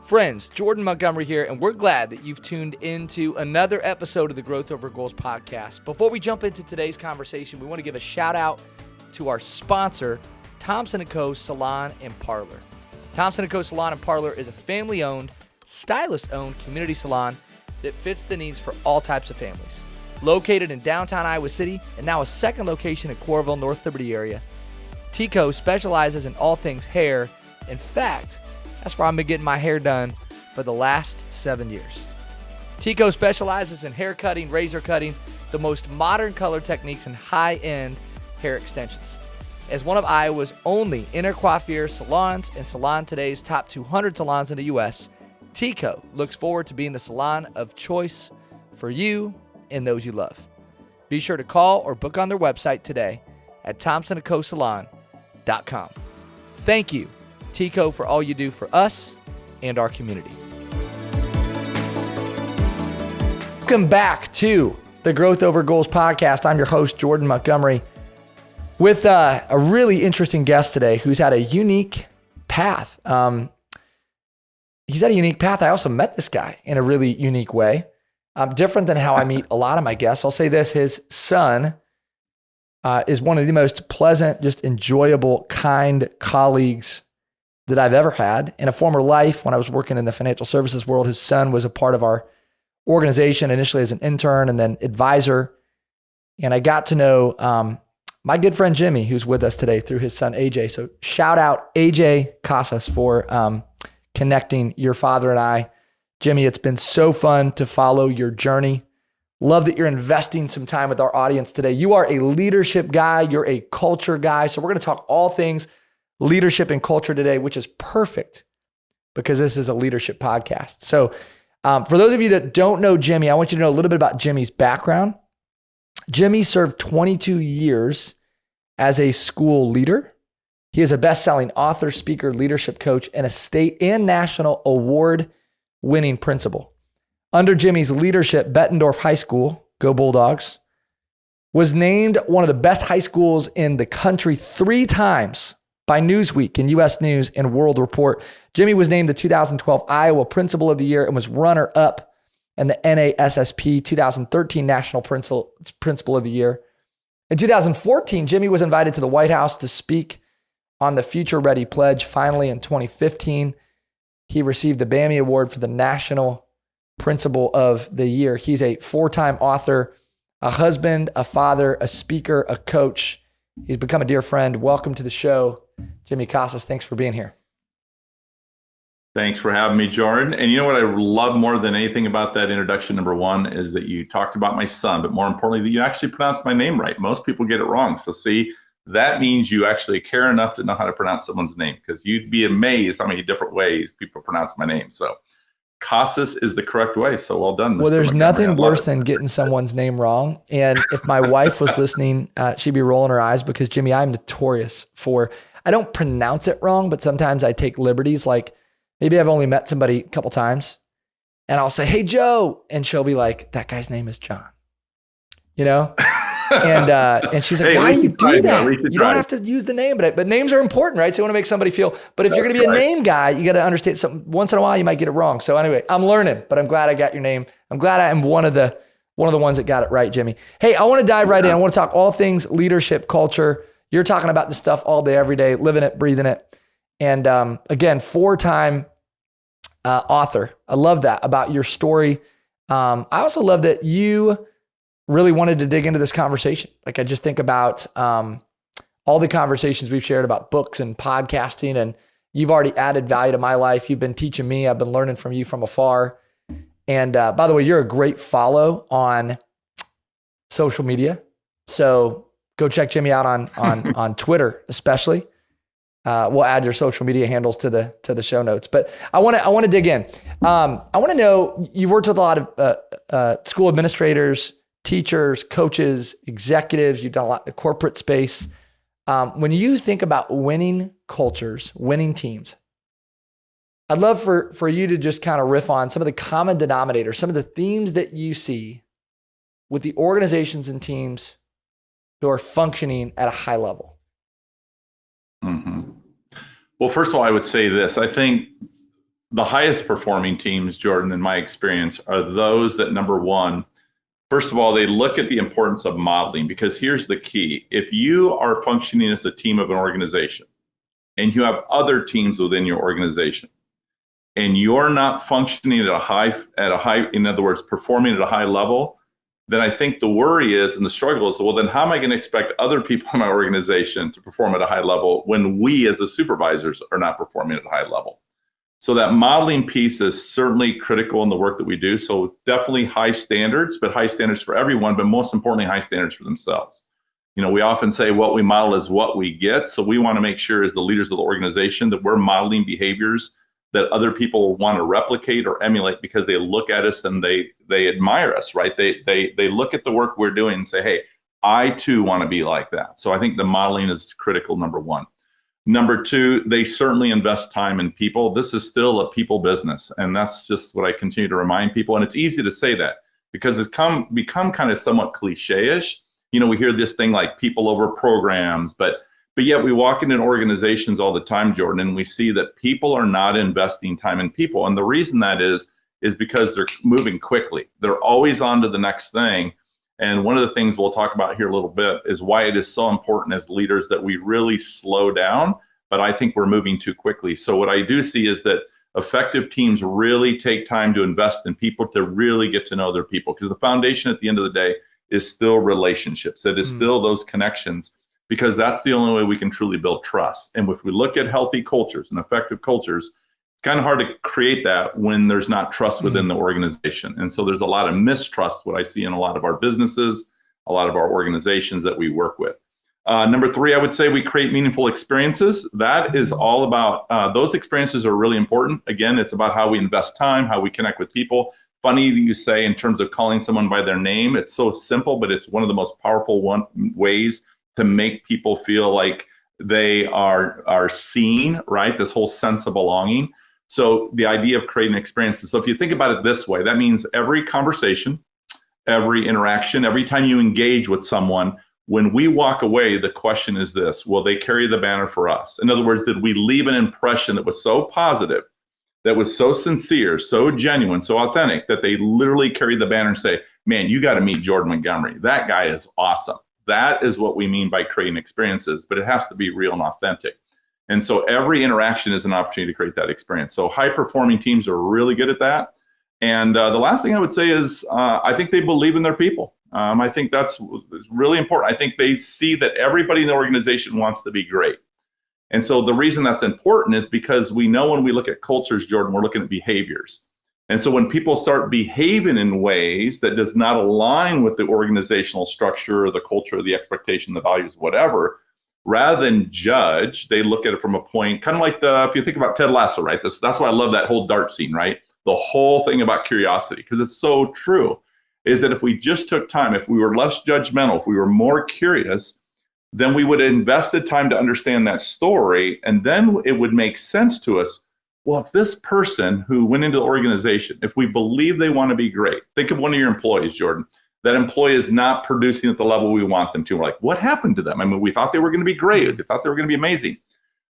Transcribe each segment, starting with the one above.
Friends, Jordan Montgomery here, and we're glad that you've tuned into another episode of the Growth Over Goals podcast. Before we jump into today's conversation, we want to give a shout out to our sponsor, Thompson & Co. Salon and Parlor. Thompson & Co. Salon and Parlor is a family-owned, stylist-owned community salon that fits the needs for all types of families. Located in downtown Iowa City and now a second location in Coralville, North Liberty area, TCO specializes in all things hair. In fact, that's where I've been getting my hair done for the last 7 years. TCO specializes in hair cutting, razor cutting, the most modern color techniques, and high-end hair extensions. As one of Iowa's only intercoiffure salons and Salon Today's top 200 salons in the U.S., TCO looks forward to being the salon of choice for you and those you love. Be sure to call or book on their website today at thompsonandcosalon.com. Thank you, TCO, for all you do for us and our community. Welcome back to the Growth Over Goals podcast. I'm your host, Jordan Montgomery, with a really interesting guest today who's had a unique path. He's had a unique path. I also met this guy in a really unique way, different than how I meet a lot of my guests. I'll say this, his son is one of the most pleasant, just enjoyable, kind colleagues that I've ever had. In a former life, when I was working in the financial services world, his son was a part of our organization, initially as an intern and then advisor. And I got to know my good friend Jimmy, who's with us today, through his son AJ. So shout out AJ Casas for connecting your father and I. Jimmy, it's been so fun to follow your journey. Love that you're investing some time with our audience today. You are a leadership guy. You're a culture guy. So we're going to talk all things leadership and culture today, which is perfect because this is a leadership podcast. So for those of you that don't know Jimmy, I want you to know a little bit about Jimmy's background. Jimmy served 22 years as a school leader. He is a best-selling author, speaker, leadership coach, and a state and national award-winning principal. Under Jimmy's leadership, Bettendorf High School, go Bulldogs, was named one of the best high schools in the country 3 times by Newsweek and U.S. News and World Report. Jimmy was named the 2012 Iowa Principal of the Year and was runner-up in the NASSP 2013 National Principal of the Year. In 2014, Jimmy was invited to the White House to speak on the Future Ready Pledge. Finally, in 2015, he received the BAMI Award for the National Principal of the Year. He's a 4-time author, a husband, a father, a speaker, a coach. He's become a dear friend. Welcome to the show, Jimmy Casas. Thanks for being here. Thanks for having me, Jordan. And you know what I love more than anything about that introduction, number one, is that you talked about my son, but more importantly, that you actually pronounced my name right. Most people get it wrong. So see, that means you actually care enough to know how to pronounce someone's name, because you'd be amazed how many different ways people pronounce my name. So Casas is the correct way. So well done, Mr. Well, there's Montgomery. nothing worse than getting someone's name wrong. And if my wife was listening, she'd be rolling her eyes because, Jimmy, I'm notorious for, I don't pronounce it wrong, but sometimes I take liberties. Like maybe I've only met somebody a couple times and I'll say, "Hey, Joe." And she'll be like, "That guy's name is John," you know? And she's like, "Why do you do that? You don't have to use the name, but names are important, right? So you want to make somebody feel, but if you're going to be a name guy, you got to understand something. Once in a while, you might get it wrong. So anyway, I'm learning, but I'm glad I got your name. I'm glad I am one of the ones that got it right, Jimmy. Hey, I want to dive right in. I want to talk all things leadership, culture. You're talking about this stuff all day, every day, living it, breathing it. And again, 4-time author. I love that about your story. I also love that you really wanted to dig into this conversation. Like I just think about all the conversations we've shared about books and podcasting, and you've already added value to my life. You've been teaching me. I've been learning from you from afar. And by the way, you're a great follow on social media. So go check Jimmy out on Twitter, especially. We'll add your social media handles to the show notes. But I want to dig in. I want to know, you've worked with a lot of school administrators, teachers, coaches, executives. You've done a lot in the corporate space. When you think about winning cultures, winning teams, I'd love for you to just kind of riff on some of the common denominators, some of the themes that you see with the organizations and teams who are functioning at a high level. Mm-hmm. Well, first of all, I would say this. I think the highest performing teams, Jordan, in my experience, are those that, number one, first of all, they look at the importance of modeling, because here's the key. If you are functioning as a team of an organization and you have other teams within your organization and you're not functioning at a high, in other words, performing at a high level, then I think the worry is, and the struggle is, well, then how am I going to expect other people in my organization to perform at a high level when we as the supervisors are not performing at a high level? So that modeling piece is certainly critical in the work that we do. So definitely high standards, but high standards for everyone, but most importantly, high standards for themselves. You know, we often say what we model is what we get. So we want to make sure as the leaders of the organization that we're modeling behaviors that other people want to replicate or emulate, because they look at us and they admire us, right? They look at the work we're doing and say, hey, I too want to be like that. So I think the modeling is critical, number one. Number two, they certainly invest time in people. This is still a people business. And that's just what I continue to remind people. And it's easy to say that because it's become kind of somewhat cliche-ish. You know, we hear this thing like people over programs, but yet we walk into organizations all the time, Jordan, and we see that people are not investing time in people. And the reason that is because they're moving quickly. They're always on to the next thing. And one of the things we'll talk about here a little bit is why it is so important as leaders that we really slow down, but I think we're moving too quickly. So what I do see is that effective teams really take time to invest in people, to really get to know their people, because the foundation at the end of the day is still relationships. It is still those connections, because that's the only way we can truly build trust. And if we look at healthy cultures and effective cultures, it's kind of hard to create that when there's not trust within the organization. And so there's a lot of mistrust, what I see in a lot of our businesses, a lot of our organizations that we work with. Number three, I would say we create meaningful experiences. That is all about, those experiences are really important. Again, it's about how we invest time, how we connect with people. Funny that you say in terms of calling someone by their name. It's so simple, but it's one of the most powerful ways to make people feel like they are seen, right? This whole sense of belonging. So the idea of creating experiences. So if you think about it this way, that means every conversation, every interaction, every time you engage with someone, when we walk away, the question is this: will they carry the banner for us? In other words, did we leave an impression that was so positive, that was so sincere, so genuine, so authentic, that they literally carry the banner and say, man, you got to meet Jordan Montgomery. That guy is awesome. That is what we mean by creating experiences, but it has to be real and authentic. And so every interaction is an opportunity to create that experience. So high-performing teams are really good at that. And the last thing I would say is I think they believe in their people. I think that's really important. I think they see that everybody in the organization wants to be great. And so the reason that's important is because we know when we look at cultures, Jordan, we're looking at behaviors. And so when people start behaving in ways that does not align with the organizational structure or the culture or the expectation, the values, whatever, rather than judge, they look at it from a point, kind of like if you think about Ted Lasso, right? That's why I love that whole dart scene, right? The whole thing about curiosity, because it's so true, is that if we just took time, if we were less judgmental, if we were more curious, then we would have invested time to understand that story. And then it would make sense to us. Well, if this person who went into the organization, if we believe they want to be great, think of one of your employees, Jordan, that employee is not producing at the level we want them to. We're like, what happened to them? I mean, we thought they were going to be great. We thought they were going to be amazing.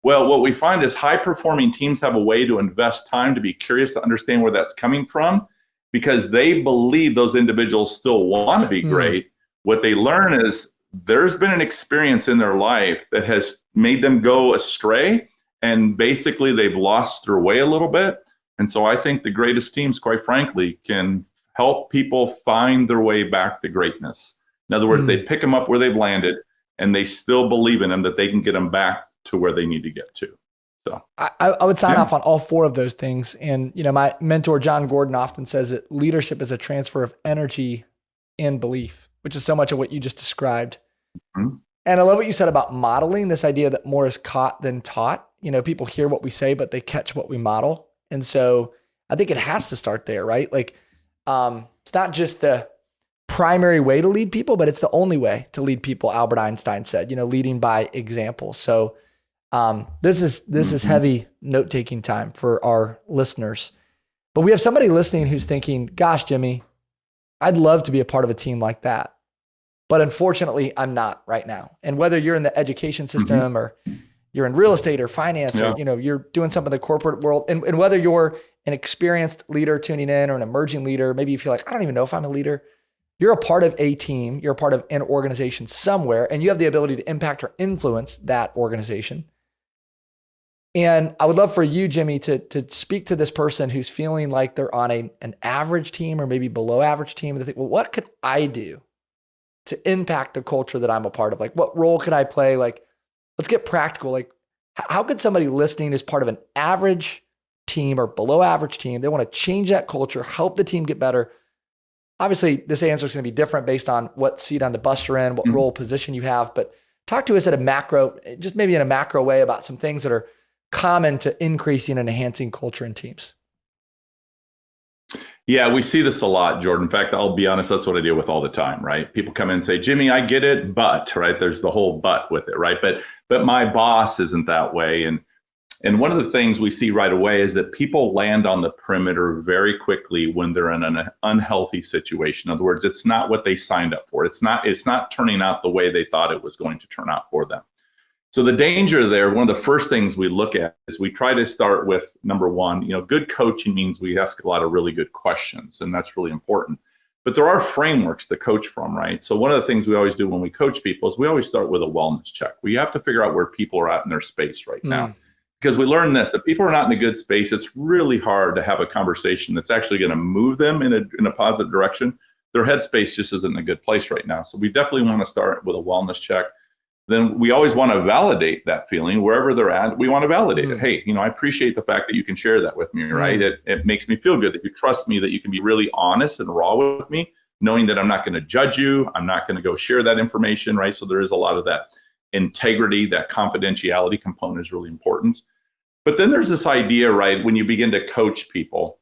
Well, what we find is high-performing teams have a way to invest time to be curious to understand where that's coming from, because they believe those individuals still want to be great. What they learn is there's been an experience in their life that has made them go astray, and basically they've lost their way a little bit. And so I think the greatest teams, quite frankly, can help people find their way back to greatness. In other words, they pick them up where they've landed, and they still believe in them that they can get them back to where they need to get to. So I would sign off on all four of those things. And, you know, my mentor, John Gordon, often says that leadership is a transfer of energy and belief, which is so much of what you just described. And I love what you said about modeling, this idea that more is caught than taught. You know, people hear what we say, but they catch what we model. And so I think it has to start there, right? Like, it's not just the primary way to lead people, but it's the only way to lead people. Albert Einstein said, you know, leading by example. So this is heavy note-taking time for our listeners. But we have somebody listening who's thinking, gosh, Jimmy, I'd love to be a part of a team like that. But unfortunately, I'm not right now. And whether you're in the education system or you're in real estate or finance, or, you're doing something in the corporate world. And whether you're an experienced leader tuning in or an emerging leader, maybe you feel like, I don't even know if I'm a leader. You're a part of a team. You're a part of an organization somewhere, and you have the ability to impact or influence that organization. And I would love for you, Jimmy, to speak to this person who's feeling like they're on an average team or maybe below average team. They think, well, what could I do to impact the culture that I'm a part of? Like, what role could I play? Like, let's get practical. Like, how could somebody listening as part of an average team or below average team, they want to change that culture, help the team get better? Obviously, this answer is going to be different based on what seat on the bus you're in, what role, position you have. But talk to us at a macro, just maybe in a macro way, about some things that are common to increasing and enhancing culture in teams. Yeah, we see this a lot, Jordan. In fact, I'll be honest, that's what I deal with all the time, right? People come in and say, Jimmy, I get it, but, right? There's the whole but with it, right? But my boss isn't that way. And one of the things we see right away is that people land on the perimeter very quickly when they're in an unhealthy situation. In other words, it's not what they signed up for. It's not turning out the way they thought it was going to turn out for them. So the danger there, one of the first things we look at is we try to start with, number one, good coaching means we ask a lot of really good questions, and that's really important. But there are frameworks to coach from, right? So one of the things we always do when we coach people is we always start with a wellness check. We have to figure out where people are at in their space right now. Because we learned this, if people are not in a good space, it's really hard to have a conversation that's actually going to move them in a positive direction. Their headspace just isn't in a good place right now. So we definitely want to start with a wellness check. Then we always want to validate that feeling wherever they're at. We want to validate it. Hey, I appreciate the fact that you can share that with me, right? It makes me feel good that you trust me, that you can be really honest and raw with me, knowing that I'm not going to judge you. I'm not going to go share that information, right? So there is a lot of that integrity, that confidentiality component is really important. But then there's this idea, right, when you begin to coach people,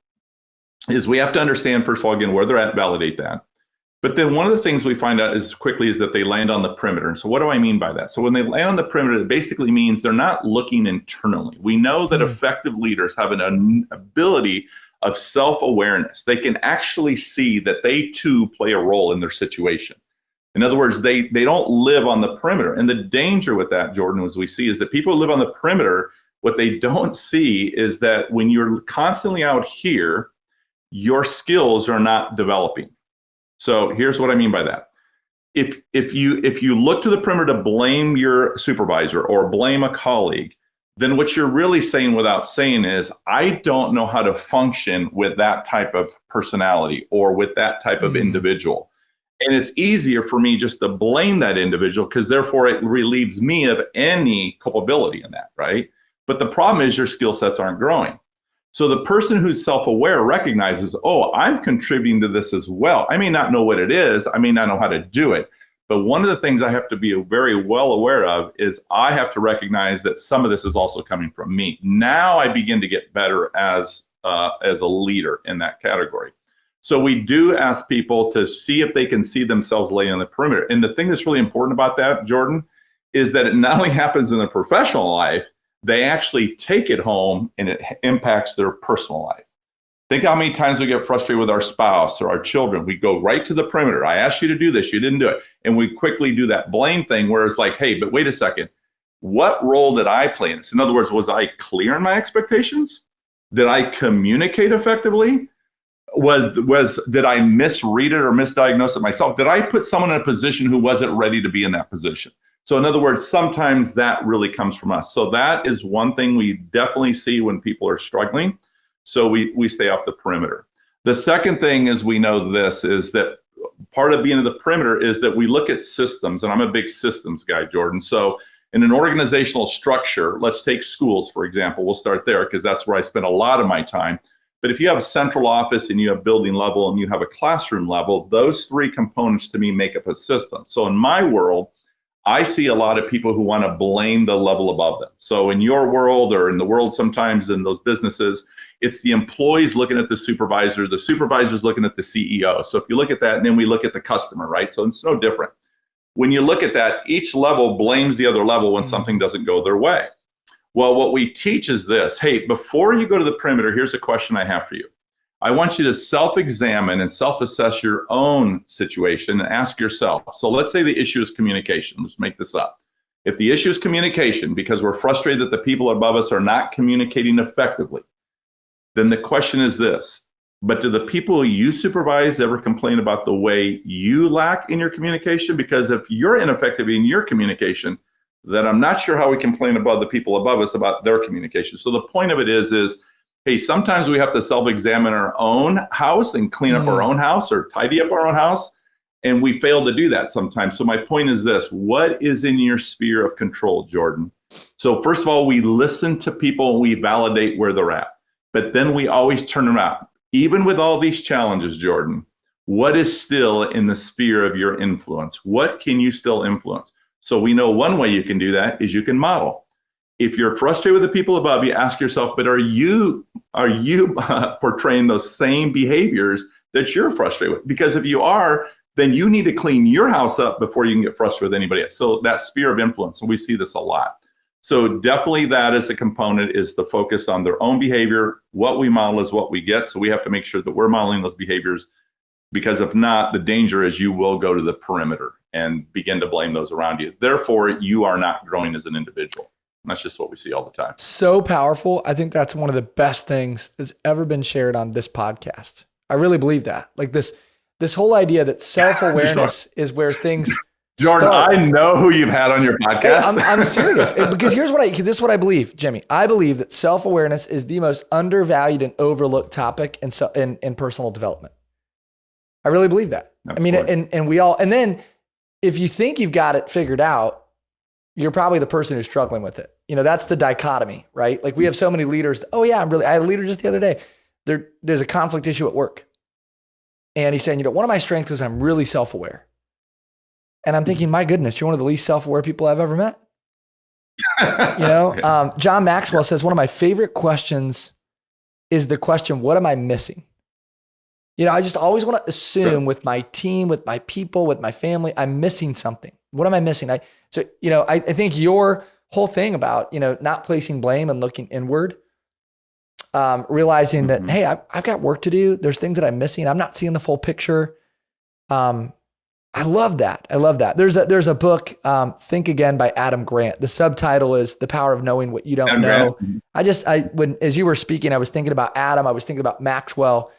is we have to understand, first of all, again, where they're at, validate that. But then one of the things we find out is that they land on the perimeter. And so what do I mean by that? So when they land on the perimeter, it basically means they're not looking internally. We know that effective leaders have an ability of self-awareness. They can actually see that they too play a role in their situation. In other words, they don't live on the perimeter. And the danger with that, Jordan, as we see, is that people who live on the perimeter, what they don't see is that when you're constantly out here, your skills are not developing. So here's what I mean by that. If you look to the perimeter to blame your supervisor or blame a colleague, then what you're really saying without saying is, I don't know how to function with that type of personality or with that type of individual. And it's easier for me just to blame that individual because therefore it relieves me of any culpability in that, right? But the problem is your skill sets aren't growing. So the person who's self-aware recognizes, oh, I'm contributing to this as well. I may not know what it is. I may not know how to do it. But one of the things I have to be very well aware of is I have to recognize that some of this is also coming from me. Now I begin to get better as a leader in that category. So we do ask people to see if they can see themselves laying on the perimeter. And the thing that's really important about that, Jordan, is that it not only happens in their professional life, they actually take it home and it impacts their personal life. Think how many times we get frustrated with our spouse or our children. We go right to the perimeter. I asked you to do this, you didn't do it. And we quickly do that blame thing where it's like, hey, but wait a second. What role did I play in this? In other words, was I clear in my expectations? Did I communicate effectively? Did I misread it or misdiagnose it myself? Did I put someone in a position who wasn't ready to be in that position? So in other words, sometimes that really comes from us. So that is one thing we definitely see when people are struggling. So we stay off the perimeter. The second thing is we know this is that part of being in the perimeter is that we look at systems, and I'm a big systems guy, Jordan. So in an organizational structure, let's take schools, for example. We'll start there because that's where I spend a lot of my time. But if you have a central office and you have building level and you have a classroom level, those three components to me make up a system. So in my world, I see a lot of people who want to blame the level above them. So in your world or in the world sometimes in those businesses, it's the employees looking at the supervisor's looking at the CEO. So if you look at that, and then we look at the customer, right? So it's no different. When you look at that, each level blames the other level when something doesn't go their way. Well, what we teach is this. Hey, before you go to the perimeter, here's a question I have for you. I want you to self-examine and self-assess your own situation and ask yourself. So let's say the issue is communication. Let's make this up. If the issue is communication, because we're frustrated that the people above us are not communicating effectively, then the question is this: but do the people you supervise ever complain about the way you lack in your communication? Because if you're ineffective in your communication, then I'm not sure how we complain about the people above us about their communication. So the point of it is, hey, sometimes we have to self-examine our own house and clean up our own house or tidy up our own house. And we fail to do that sometimes. So my point is this: what is in your sphere of control, Jordan? So first of all, we listen to people and we validate where they're at. But then we always turn around. Even with all these challenges, Jordan, what is still in the sphere of your influence? What can you still influence? So we know one way you can do that is you can model. If you're frustrated with the people above you, ask yourself, but are you portraying those same behaviors that you're frustrated with? Because if you are, then you need to clean your house up before you can get frustrated with anybody else. So that sphere of influence, and we see this a lot. So definitely that is a component, is the focus on their own behavior. What we model is what we get. So we have to make sure that we're modeling those behaviors, because if not, the danger is you will go to the perimeter and begin to blame those around you. Therefore, you are not growing as an individual. And that's just what we see all the time. So powerful. I think that's one of the best things that's ever been shared on this podcast. I really believe that. Like this whole idea that self-awareness is where things Jordan, start. I know who you've had on your podcast. Hey, I'm serious, because this is what I believe, Jimmy. I believe that self-awareness is the most undervalued and overlooked topic in personal development. I really believe that. Absolutely. I mean, and we all, and then if you think you've got it figured out, you're probably the person who's struggling with it. That's the dichotomy, right? Like we have so many leaders. Oh yeah, I had a leader just the other day. There's a conflict issue at work. And he's saying, one of my strengths is I'm really self-aware. And I'm thinking, my goodness, you're one of the least self-aware people I've ever met. John Maxwell says, one of my favorite questions is the question, what am I missing? I just always want to assume with my team, with my people, with my family, I'm missing something. What am I missing? I think your whole thing about, not placing blame and looking inward, realizing that, hey, I've got work to do. There's things that I'm missing. I'm not seeing the full picture. I love that. There's a book, Think Again by Adam Grant. The subtitle is The Power of Knowing What You Don't Know. As you were speaking, I was thinking about Adam. I was thinking about Maxwell.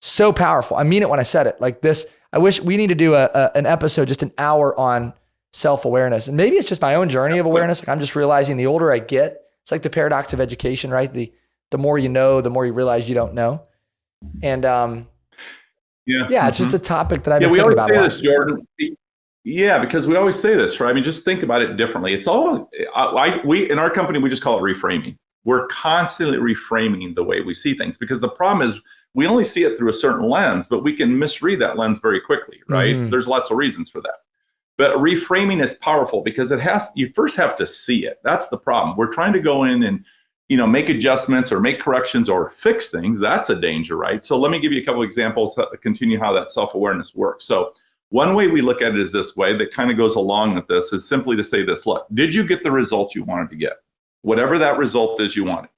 So powerful. I mean it when I said it like this. I wish we need to do an episode, just an hour on self-awareness. And maybe it's just my own journey of awareness. Like I'm just realizing the older I get, it's like the paradox of education, right? The more you know, the more you realize you don't know. And it's just a topic that I've been thinking about. We always say this, Jordan. Yeah, because we always say this, right? I mean, just think about it differently. It's all, we in our company, we just call it reframing. We're constantly reframing the way we see things, because the problem is we only see it through a certain lens, but we can misread that lens very quickly, right? There's lots of reasons for that. But reframing is powerful because you first have to see it. That's the problem. We're trying to go in and, make adjustments or make corrections or fix things. That's a danger, right? So let me give you a couple of examples to continue how that self-awareness works. So one way we look at it is this way, that kind of goes along with this, is simply to say this: look, did you get the results you wanted to get? Whatever that result is you wanted.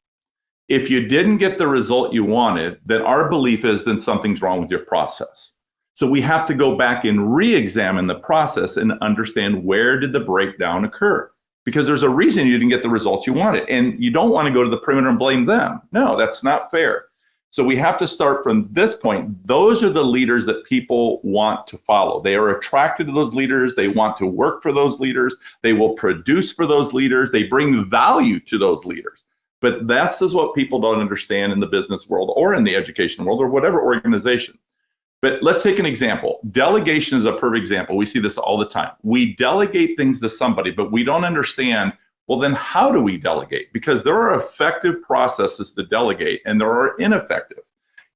If you didn't get the result you wanted, then our belief is then something's wrong with your process. So we have to go back and re-examine the process and understand, where did the breakdown occur? Because there's a reason you didn't get the results you wanted. And you don't want to go to the perimeter and blame them. No, that's not fair. So we have to start from this point. Those are the leaders that people want to follow. They are attracted to those leaders. They want to work for those leaders. They will produce for those leaders. They bring value to those leaders. But this is what people don't understand in the business world or in the education world or whatever organization. But let's take an example. Delegation is a perfect example. We see this all the time. We delegate things to somebody, but we don't understand, well, then how do we delegate? Because there are effective processes to delegate and there are ineffective.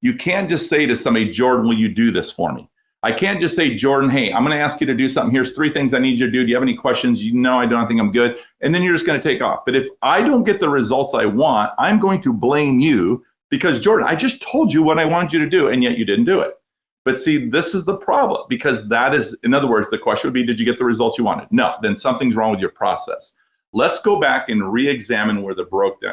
You can't just say to somebody, Jordan, will you do this for me? I can't just say, Jordan, hey, I'm going to ask you to do something. Here's 3 things I need you to do. Do you have any questions? I don't think I'm good. And then you're just going to take off. But if I don't get the results I want, I'm going to blame you because, Jordan, I just told you what I wanted you to do, and yet you didn't do it. But see, this is the problem, because that is, in other words, the question would be, did you get the results you wanted? No, then something's wrong with your process. Let's go back and re-examine where the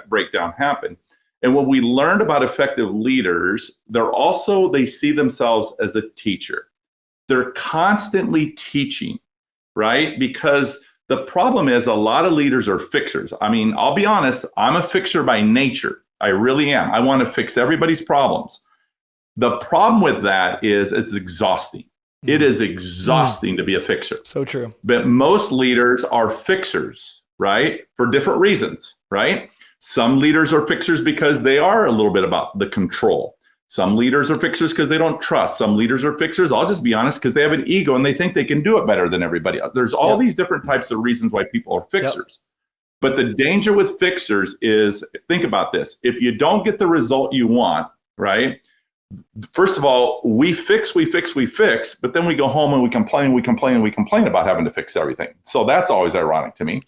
breakdown happened. And when we learned about effective leaders, they see themselves as a teacher. They're constantly teaching, right? Because The problem is a lot of leaders are fixers. I mean, I'll be honest, I'm a fixer by nature. I really am. I want to fix everybody's problems. The problem with that is it's exhausting. It is exhausting to be a fixer. So true. But most leaders are fixers, right? For different reasons, right? Some leaders are fixers because they are a little bit about the control. Some leaders are fixers because they don't trust. Some leaders are fixers, I'll just be honest, because they have an ego and they think they can do it better than everybody else. There's all these different types of reasons why people are fixers. But the danger with fixers is, think about this. If you don't get the result you want, right? First of all, we fix, but then we go home and we complain about having to fix everything. So that's always ironic to me.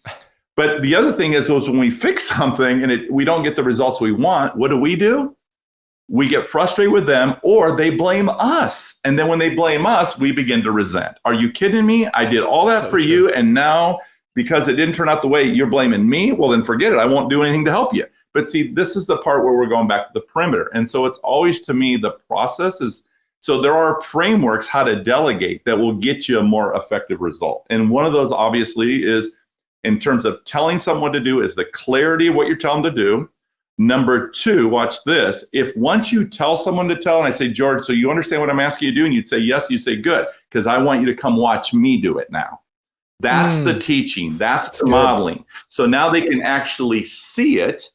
But the other thing is when we fix something and we don't get the results we want, what do? We get frustrated with them, or they blame us. And then when they blame us, we begin to resent. Are you kidding me? I did all that for you, and now because it didn't turn out the way you're blaming me, well, then forget it. I won't do anything to help you. But see, this is the part where we're going back to the perimeter. And so it's always, to me, the process is, so there are frameworks how to delegate that will get you a more effective result. And one of those, obviously, is in terms of telling someone to do, is the clarity of what you're telling them to do. Number two, watch this. If once you tell someone to tell, and I say, George, so you understand what I'm asking you to do? And you'd say, yes, you say, good, because I want you to come watch me do it now. That's the teaching. That's the modeling. So now they can actually see it.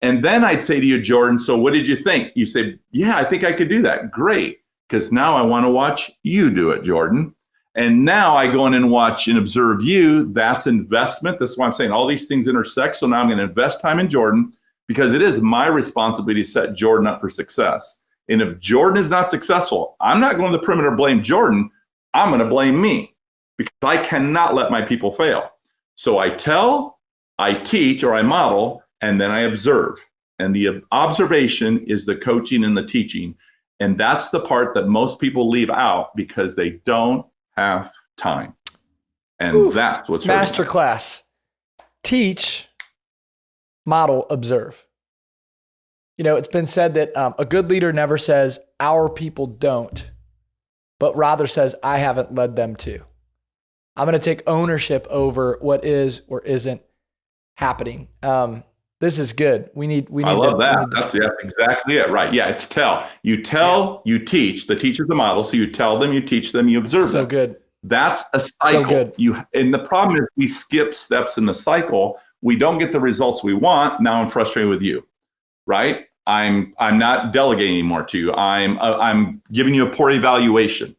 And then I'd say to you, Jordan, so what did you think? You say, yeah, I think I could do that. Great, because now I want to watch you do it, Jordan. And now I go in and watch and observe you. That's investment. That's why I'm saying all these things intersect. So now I'm going to invest time in Jordan, because it is my responsibility to set Jordan up for success. And if Jordan is not successful, I'm not going to the perimeter to blame Jordan. I'm going to blame me, because I cannot let my people fail. So I tell, I teach, or I model, and then I observe. And the observation is the coaching and the teaching. And that's the part that most people leave out because they don't have time. And that's what's masterclass. Teach, model, observe. You know, it's been said that a good leader never says, our people don't, but rather says, I haven't led them to. I'm going to take ownership over what is or isn't happening. This is good. We need. I love that. That's exactly it. Right. Yeah. It's tell. You tell, you teach. The teacher's the model. So you tell them, you teach them, you observe them. So good. That's a cycle. So good. And the problem is we skip steps in the cycle. We don't get the results we want. Now I'm frustrated with you, right? I'm not delegating anymore to you. I'm giving you a poor evaluation.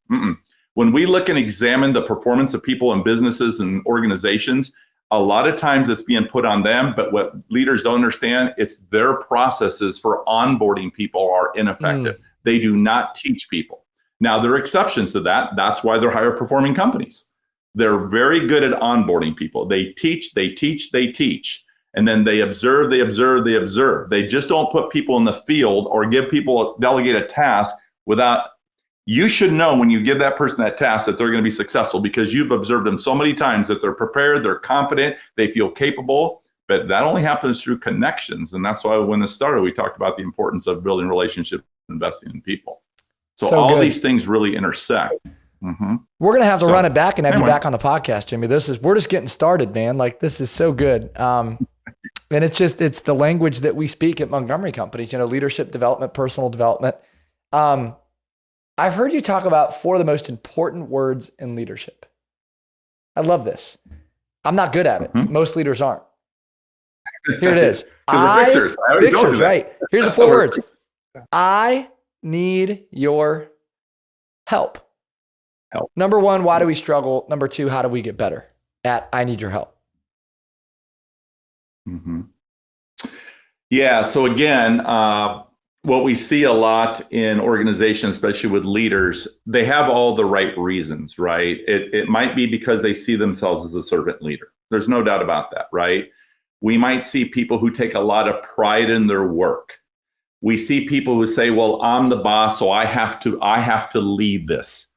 When we look and examine the performance of people in businesses and organizations, a lot of times it's being put on them, but what leaders don't understand, it's their processes for onboarding people are ineffective. They do not teach people. Now, there are exceptions to that. That's why they're higher performing companies. They're very good at onboarding people. They teach, and then they observe. They just don't put people in the field or delegate a task without. You should know when you give that person that task that they're going to be successful, because you've observed them so many times that they're prepared, they're confident, they feel capable. But that only happens through connections. And that's why when this started, we talked about the importance of building relationships, investing in people. So all these things really intersect. We're going to have to run it back and have you back on the podcast, Jimmy. We're just getting started, man. Like, this is so good. And it's the language that we speak at Montgomery Companies, leadership development, personal development. I've heard you talk about 4 of the most important words in leadership. I love this. I'm not good at it. Most leaders aren't. Here it is. Fixers. Fixers, right. Here's the 4 words. I need your help. Number 1, why do we struggle? Number 2, how do we get better at I need your help? Yeah. So again, what we see a lot in organizations, especially with leaders, they have all the right reasons, right? It might be because they see themselves as a servant leader. There's no doubt about that, right? We might see people who take a lot of pride in their work. We see people who say, well, I'm the boss, so I have to lead this.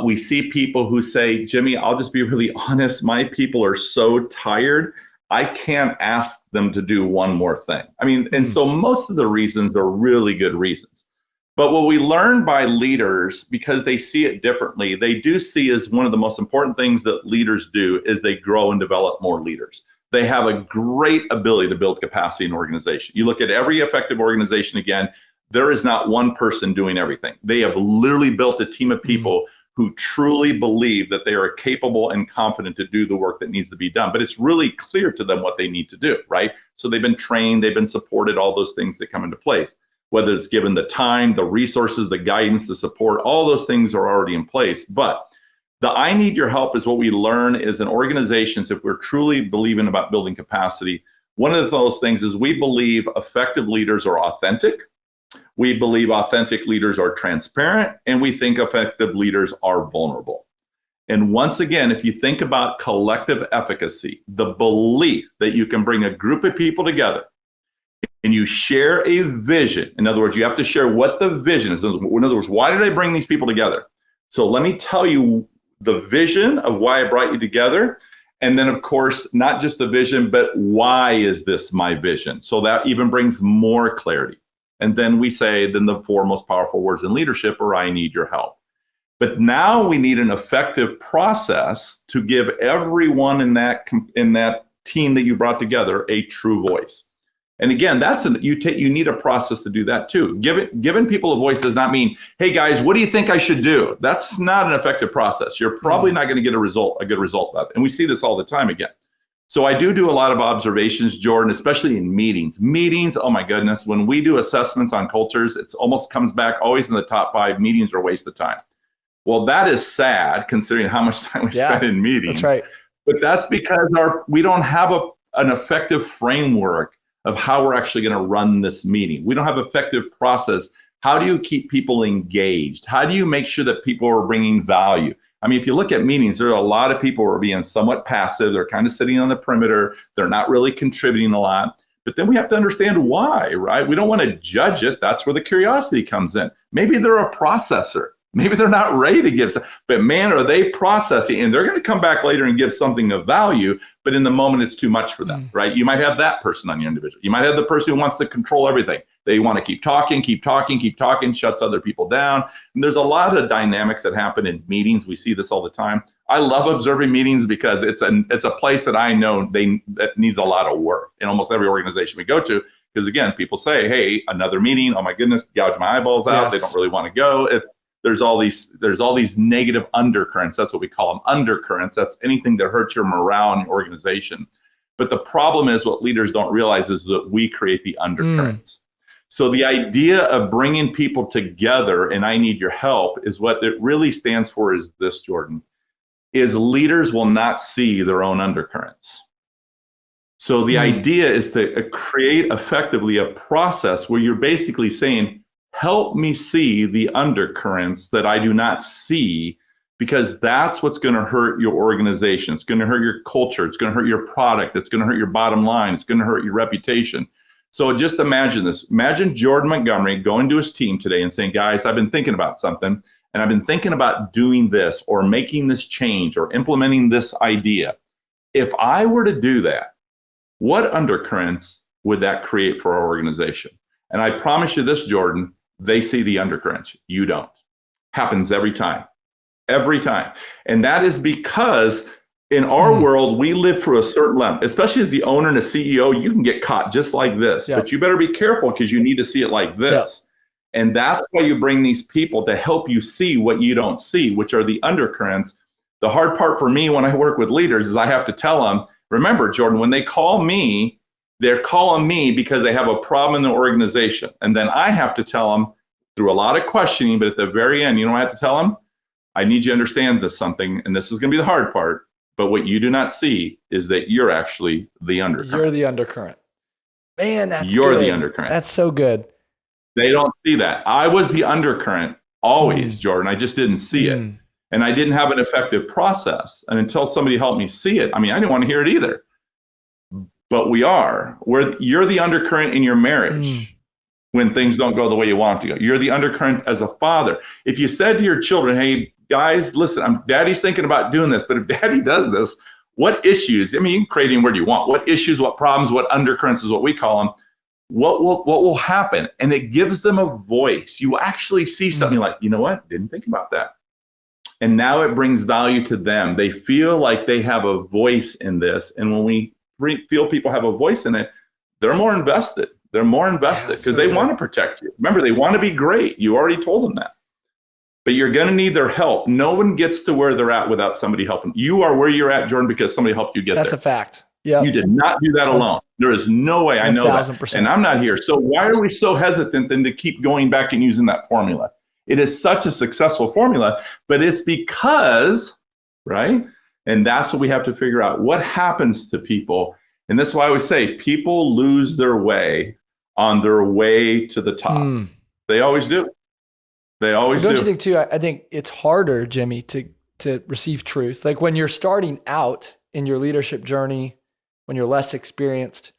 We see people who say, Jimmy, I'll just be really honest. My people are so tired. I can't ask them to do one more thing. I mean, and so most of the reasons are really good reasons. But what we learn by leaders, because they see it differently, they do see as one of the most important things that leaders do is they grow and develop more leaders. They have a great ability to build capacity in an organization. You look at every effective organization again, there is not one person doing everything. They have literally built a team of people who truly believe that they are capable and confident to do the work that needs to be done. But it's really clear to them what they need to do, right? So they've been trained, they've been supported, all those things that come into place. Whether it's given the time, the resources, the guidance, the support, all those things are already in place. But the I need your help is what we learn is in organizations, if we're truly believing about building capacity, one of those things is we believe effective leaders are authentic. We believe authentic leaders are transparent, and we think effective leaders are vulnerable. And once again, if you think about collective efficacy, the belief that you can bring a group of people together and you share a vision. In other words, you have to share what the vision is. In other words, why did I bring these people together? So let me tell you the vision of why I brought you together. And then, of course, not just the vision, but why is this my vision? So that even brings more clarity. And then we say, then the 4 most powerful words in leadership are I need your help. But now we need an effective process to give everyone in that team that you brought together a true voice. And again, you need a process to do that too. Giving people a voice does not mean, hey guys, what do you think I should do? That's not an effective process. You're probably not going to get a good result of it. And we see this all the time again. So I do a lot of observations, Jordan, especially in meetings. Meetings, oh my goodness, when we do assessments on cultures, it almost comes back always in the top 5, meetings are a waste of time. Well, that is sad considering how much time we spend in meetings. That's right. But that's because we don't have an effective framework of how we're actually going to run this meeting. We don't have effective process. How do you keep people engaged? How do you make sure that people are bringing value? I mean, if you look at meetings, there are a lot of people who are being somewhat passive. They're kind of sitting on the perimeter. They're not really contributing a lot. But then we have to understand why, right? We don't want to judge it. That's where the curiosity comes in. Maybe they're a processor. Maybe they're not ready to give, but man, are they processing? And they're going to come back later and give something of value, but in the moment, it's too much for them, right? You might have that person on your individual. You might have the person who wants to control everything. They want to keep talking, shuts other people down. And there's a lot of dynamics that happen in meetings. We see this all the time. I love observing meetings because it's a place that I know that needs a lot of work in almost every organization we go to. Because again, people say, hey, another meeting, oh my goodness, gouge my eyeballs out. Yes. They don't really want to go. There's all these negative undercurrents. That's what we call them, undercurrents. That's anything that hurts your morale in your organization. But the problem is what leaders don't realize is that we create the undercurrents. So the idea of bringing people together and I need your help is what it really stands for is this, Jordan, is leaders will not see their own undercurrents. So the idea is to create effectively a process where you're basically saying, help me see the undercurrents that I do not see, because that's what's going to hurt your organization. It's going to hurt your culture. It's going to hurt your product. It's going to hurt your bottom line. It's going to hurt your reputation. So just imagine this. Imagine Jordan Montgomery going to his team today and saying, guys, I've been thinking about something, and I've been thinking about doing this or making this change or implementing this idea. If I were to do that, what undercurrents would that create for our organization? And I promise you this, Jordan, they see the undercurrents. You don't. Happens every time. Every time. And that is because in our world, we live for a certain level, especially as the owner and a CEO, you can get caught just like this. But you better be careful because you need to see it like this. And that's why you bring these people to help you see what you don't see, which are the undercurrents. The hard part for me when I work with leaders is I have to tell them, remember, Jordan, when they call me, they're calling me because they have a problem in the organization. And then I have to tell them through a lot of questioning, but at the very end, you know what I have to tell them? I need you to understand this something, and this is going to be the hard part, but what you do not see is that you're actually the undercurrent. You're the undercurrent. Man, You're good. the undercurrent. That's so good. They don't see that. I was the undercurrent always, Jordan. I just didn't see it. And I didn't have an effective process. And until somebody helped me see it, I mean, I didn't want to hear it either. But you're the undercurrent in your marriage when things don't go the way you want them to go. You're the undercurrent as a father. If you said to your children, hey, guys, listen, daddy's thinking about doing this, but if daddy does this, what issues, I mean, you can create any word you want. What issues, what problems, what undercurrents is what we call them. what will happen? And it gives them a voice. You actually see something like, you know what? Didn't think about that. And now it brings value to them. They feel like they have a voice in this. And when we feel people have a voice in it, they're more invested. They're more invested because they want to protect you. Remember, they want to be great. You already told them that. But you're going to need their help. No one gets to where they're at without somebody helping. You are where you're at, Jordan, because somebody helped you get there. That's a fact. Yeah. You did not do that alone. There is no way. I know that. And I'm not here. So why are we so hesitant then to keep going back and using that formula? It is such a successful formula, but it's because, right? And that's what we have to figure out. What happens to people? And that's why I always say people lose their way on their way to the top. They always do. They always do. Don't you think too? I think it's harder, Jimmy, to receive truth. Like when you're starting out in your leadership journey, when you're less experienced,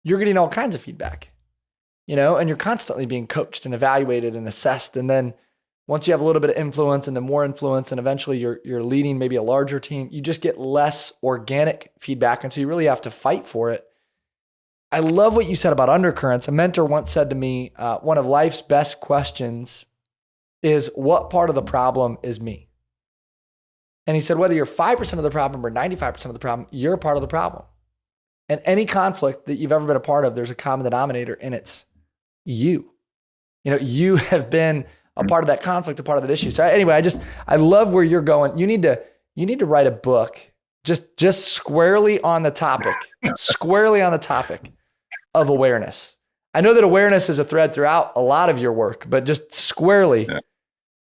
you're getting all kinds of feedback, and you're constantly being coached and evaluated and assessed. And then once you have a little bit of influence and then more influence, and eventually you're leading maybe a larger team, you just get less organic feedback. And so you really have to fight for it. I love what you said about undercurrents. A mentor once said to me, one of life's best questions is, what part of the problem is me? And he said, whether you're 5% of the problem or 95% of the problem, you're a part of the problem. And any conflict that you've ever been a part of, there's a common denominator, and it's you. You have been a part of that conflict, a part of that issue. So anyway, I love where you're going. You need to write a book just squarely on the topic of awareness. I know that awareness is a thread throughout a lot of your work, but just squarely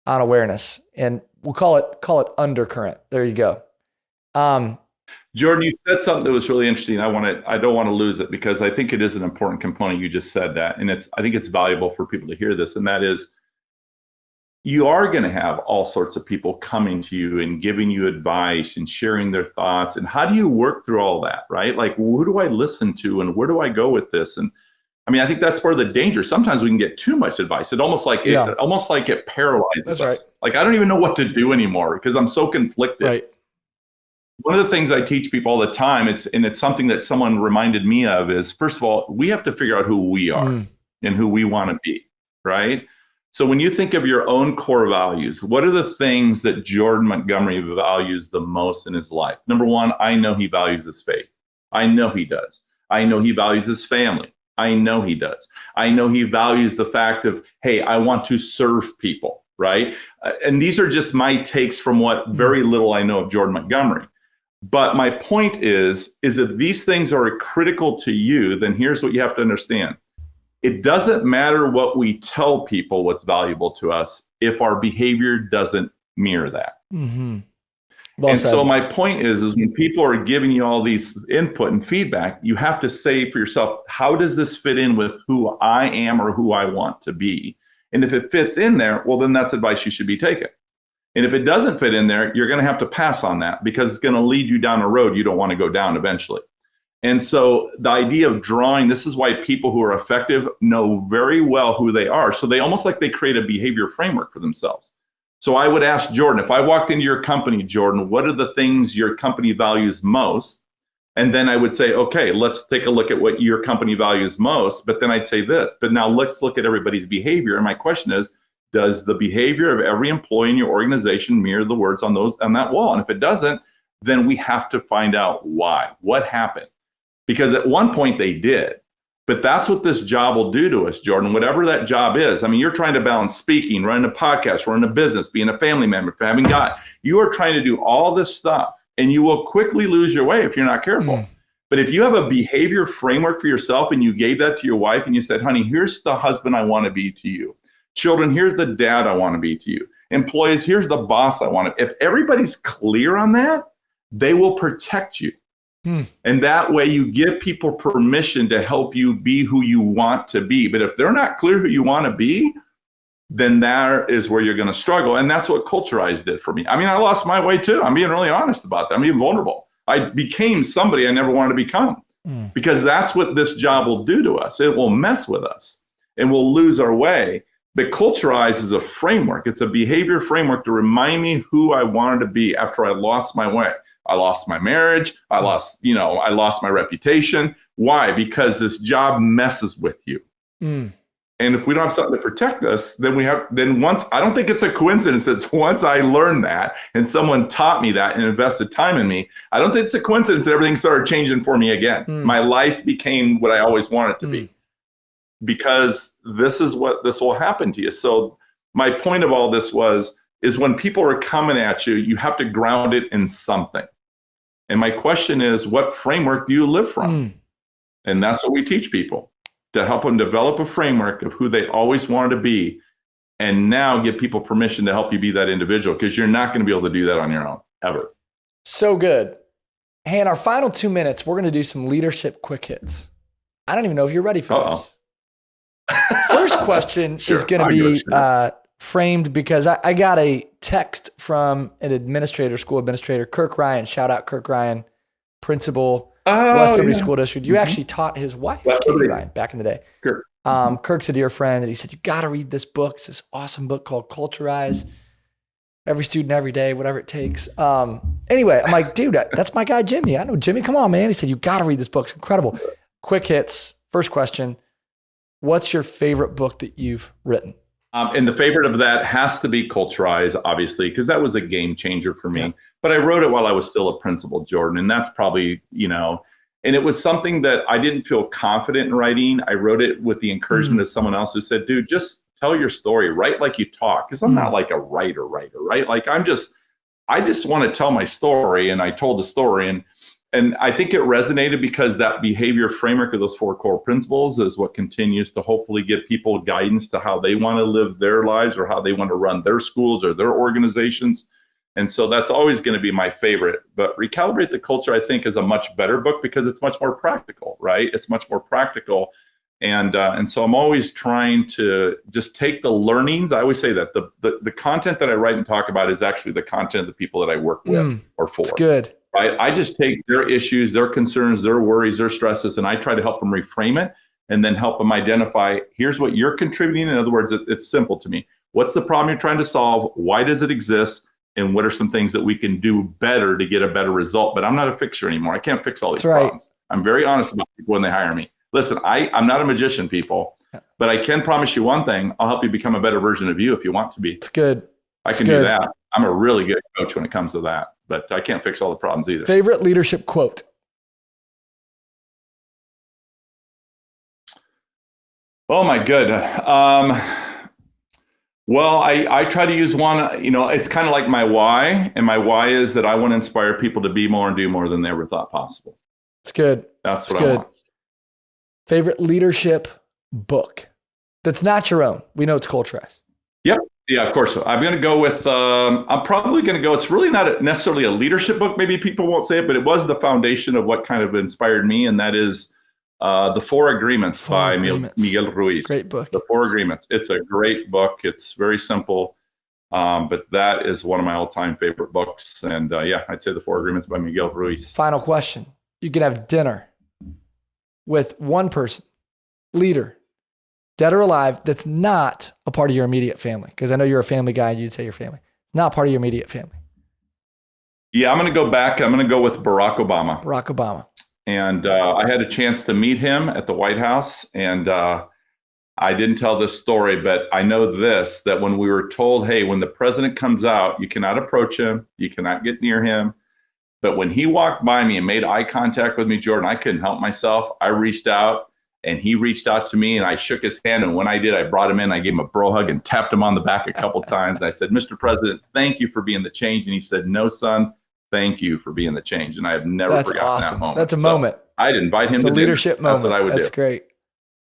on awareness, and we'll call it undercurrent. There you go. Jordan, you said something that was really interesting. I don't want to lose it because I think it is an important component. You just said that, and I think it's valuable for people to hear this, and that is, you are going to have all sorts of people coming to you and giving you advice and sharing their thoughts. And how do you work through all that, right? Like, who do I listen to and where do I go with this? And I mean, I think that's part of the danger. Sometimes we can get too much advice. It almost like it paralyzes us. Right. Like, I don't even know what to do anymore because I'm so conflicted. Right. One of the things I teach people all the time, it's something that someone reminded me of, is, first of all, we have to figure out who we are and who we want to be, right? So when you think of your own core values, what are the things that Jordan Montgomery values the most in his life? Number one, I know he values his faith. I know he does. I know he values his family. I know he does. I know he values the fact of, hey, I want to serve people, right? And these are just my takes from what very little I know of Jordan Montgomery. But my point is if these things are critical to you, then here's what you have to understand. It doesn't matter what we tell people what's valuable to us if our behavior doesn't mirror that. Mm-hmm. So my point is when people are giving you all these input and feedback, you have to say for yourself, how does this fit in with who I am or who I want to be? And if it fits in there, well, then that's advice you should be taking. And if it doesn't fit in there, you're going to have to pass on that because it's going to lead you down a road you don't want to go down eventually. And so the idea of drawing, this is why people who are effective know very well who they are. So they almost like they create a behavior framework for themselves. So I would ask Jordan, if I walked into your company, Jordan, what are the things your company values most? And then I would say, okay, let's take a look at what your company values most. But then I'd say this, but now let's look at everybody's behavior. And my question is, does the behavior of every employee in your organization mirror the words on that wall? And if it doesn't, then we have to find out why. What happened? Because at one point they did. But that's what this job will do to us, Jordan, whatever that job is. I mean, you're trying to balance speaking, running a podcast, running a business, being a family member, having God. You are trying to do all this stuff, and you will quickly lose your way if you're not careful. But if you have a behavior framework for yourself and you gave that to your wife and you said, honey, here's the husband I want to be to you. Children, here's the dad I want to be to you. Employees, here's the boss I want to. If everybody's clear on that, they will protect you. And that way you give people permission to help you be who you want to be. But if they're not clear who you want to be, then that is where you're going to struggle. And that's what Culturize did for me. I mean, I lost my way too. I'm being really honest about that. I'm being vulnerable. I became somebody I never wanted to become because that's what this job will do to us. It will mess with us and we'll lose our way. But Culturize is a framework. It's a behavior framework to remind me who I wanted to be after I lost my way. I lost my marriage. I lost my reputation. Why? Because this job messes with you. Mm. And if we don't have something to protect us, then I don't think it's a coincidence that once I learned that and someone taught me that and invested time in me, I don't think it's a coincidence that everything started changing for me again. My life became what I always wanted it to be, because this will happen to you. So my point of all this is when people are coming at you, you have to ground it in something. And my question is, what framework do you live from? And that's what we teach people, to help them develop a framework of who they always wanted to be, and now give people permission to help you be that individual, because you're not going to be able to do that on your own, ever. So good. Hey, in our final 2 minutes, we're going to do some leadership quick hits. I don't even know if you're ready for this. First question is going to be framed because I got a text from an school administrator, Kirk Ryan. Shout out Kirk Ryan, principal, West Liberty School District. You actually taught his wife, Katie Ryan, back in the day. Sure. Kirk's a dear friend, and he said, you got to read this book. It's this awesome book called Cultivate. Every student, every day, whatever it takes. Anyway, I'm like, dude, that's my guy, Jimmy. I know Jimmy. Come on, man. He said, you got to read this book. It's incredible. Quick hits. First question. What's your favorite book that you've written? And the favorite of that has to be Cultivate, obviously, because that was a game changer for me. Yeah. But I wrote it while I was still a principal, Jordan. And that's probably, and it was something that I didn't feel confident in writing. I wrote it with the encouragement of someone else who said, dude, just tell your story, write like you talk. Because I'm not like a writer, right? Like I just want to tell my story. And I told the story. And I think it resonated because that behavior framework of those 4 core principles is what continues to hopefully give people guidance to how they want to live their lives or how they want to run their schools or their organizations. And so that's always going to be my favorite. But Recalibrate the Culture, I think, is a much better book because it's much more practical, right? It's much more practical. And so I'm always trying to just take the learnings. I always say that the content that I write and talk about is actually the content of the people that I work with or for. It's good. Right? I just take their issues, their concerns, their worries, their stresses, and I try to help them reframe it and then help them identify, here's what you're contributing. In other words, it's simple to me. What's the problem you're trying to solve? Why does it exist? And what are some things that we can do better to get a better result? But I'm not a fixer anymore. I can't fix all these problems. I'm very honest about people when they hire me. Listen, I'm not a magician, people, but I can promise you one thing. I'll help you become a better version of you if you want to be. It's good. I can do that. I'm a really good coach when it comes to that. But I can't fix all the problems either. Favorite leadership quote? Oh my good. Well, I try to use one, it's kind of like my why. And my why is that I want to inspire people to be more and do more than they ever thought possible. It's good. That's what I want. Favorite leadership book that's not your own? We know it's Cultivate. Yep. Yeah, of course. So I'm going to go with, I'm probably going to go, it's really not necessarily a leadership book. Maybe people won't say it, but it was the foundation of what kind of inspired me. And that is The 4 Agreements by Miguel Ruiz. Great book. The 4 Agreements. It's a great book. It's very simple. But that is one of my all-time favorite books. And I'd say The 4 Agreements by Miguel Ruiz. Final question. You can have dinner with one person, leader, dead or alive, that's not a part of your immediate family. Because I know you're a family guy and you'd say your family. Not part of your immediate family. Yeah, I'm going to go back. I'm going to go with Barack Obama. Barack Obama. And I had a chance to meet him at the White House. And I didn't tell this story, but I know this, that when we were told, hey, when the president comes out, you cannot approach him. You cannot get near him. But when he walked by me and made eye contact with me, Jordan, I couldn't help myself. I reached out. And he reached out to me and I shook his hand. And when I did, I brought him in, I gave him a bro hug and tapped him on the back a couple times. And I said, Mr. President, thank you for being the change. And he said, no, son, thank you for being the change. And I have never forgotten that moment. That's a moment. I'd invite him to a leadership moment. That's what I would do. That's great.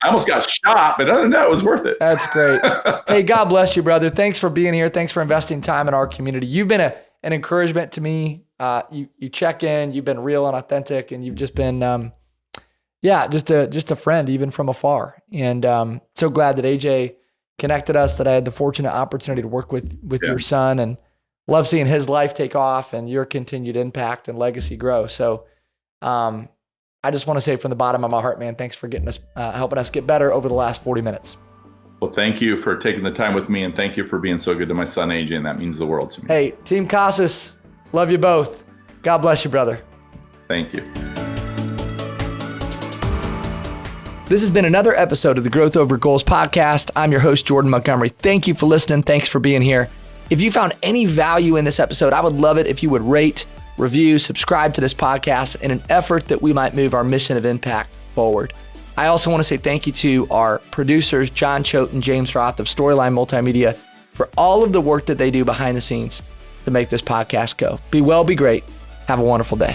I almost got shot, but other than that, it was worth it. That's great. Hey, God bless you, brother. Thanks for being here. Thanks for investing time in our community. You've been an encouragement to me. You check in, you've been real and authentic, and you've just been, just a friend, even from afar. And so glad that AJ connected us, that I had the fortunate opportunity to work with your son, and love seeing his life take off and your continued impact and legacy grow. So I just want to say from the bottom of my heart, man, thanks for getting us, helping us get better over the last 40 minutes. Well, thank you for taking the time with me, and thank you for being so good to my son, AJ, and that means the world to me. Hey, Team Casas, love you both. God bless you, brother. Thank you. This has been another episode of the Growth Over Goals podcast. I'm your host, Jordan Montgomery. Thank you for listening. Thanks for being here. If you found any value in this episode, I would love it if you would rate, review, subscribe to this podcast in an effort that we might move our mission of impact forward. I also want to say thank you to our producers, John Choate and James Roth of Storyline Multimedia, for all of the work that they do behind the scenes to make this podcast go. Be well, be great. Have a wonderful day.